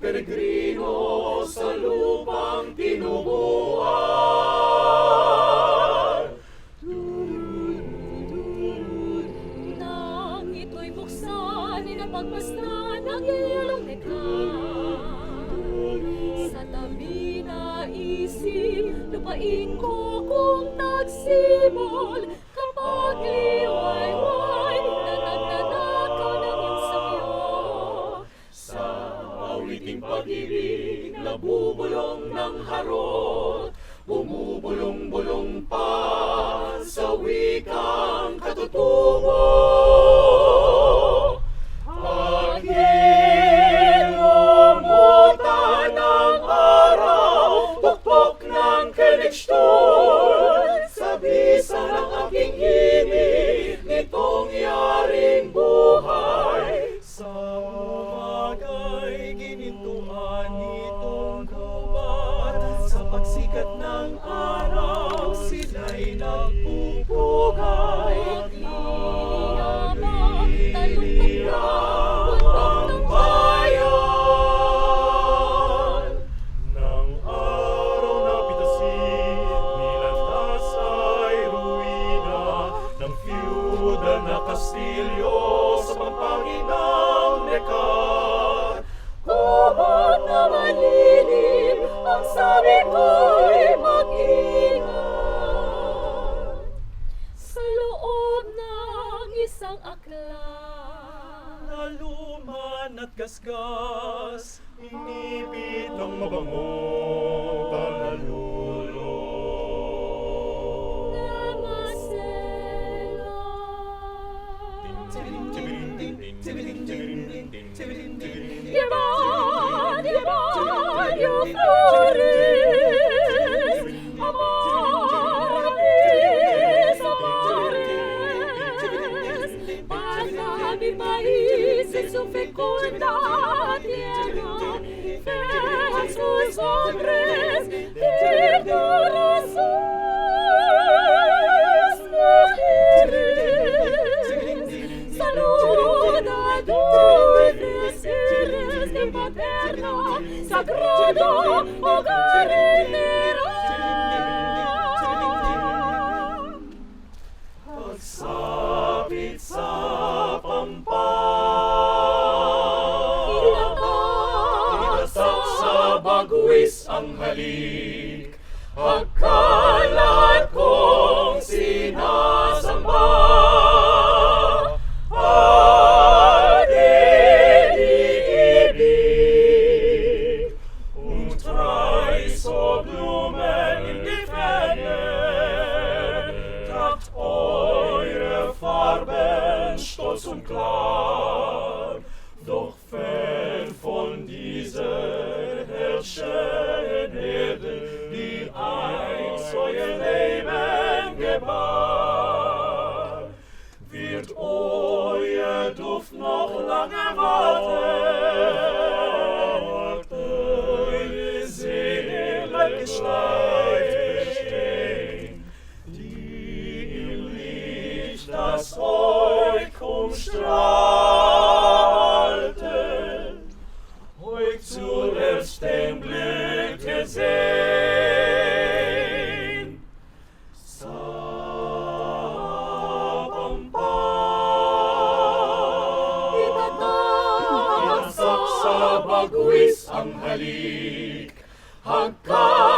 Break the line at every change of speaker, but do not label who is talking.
peregrino sa lupang tinubuan.
Nang ito'y buksan, inapagmasdan ang iyong likha. Sa tabi na isip, lupain ko kung nagsimol. Kapag liwayway, nananakaw ng iyong sayo.
Sa awiting pag-ibig, nabubulong ng harot, bumubulong-bulong pa sa wikang katutubo. Pag-ilumutan ng araw, tuktok ng kenekstol, sa bisa ng aking ibig, nitong yaring buhay. Sa umaga ginintuan nitong gubat, sa pagsikat ng araw, sila'y nagpupugay. Ang bayan ng araw na pitasin, nilantas ay ruina ng feudal na kastilyo sa pampanginang nekat.
Kubot na malilim, ang sabi ko'y mag-ingat. Sa loob ng isang aklat,
Na luman at gasgas, inipit ang mabangong panalulo.
namasela. Yaman, yaman, yung flores, amaris, amares. Para mi país en su fecunda tierra, vean sus hombres de corazones mujeres. Saluda dulces seres de paterna, sagrado hogar entera.
Pagsapit sa pampan, inatak sa bagwis ang halik, pagkalat kong sinasamba. Adi-ibig, drei so Blumen in die Ferne, tragt eure Farben stolz und klar, doch fern von dieser herrschen Erde, die einst euer Leben gebar, wird euer Duft noch lange warten, eure Seele bleibt Gestalt bestehen, die im Licht, das euch umstrahlte, euch zuerst den Blick gesehen. Sa bagwis ang halik, hagkan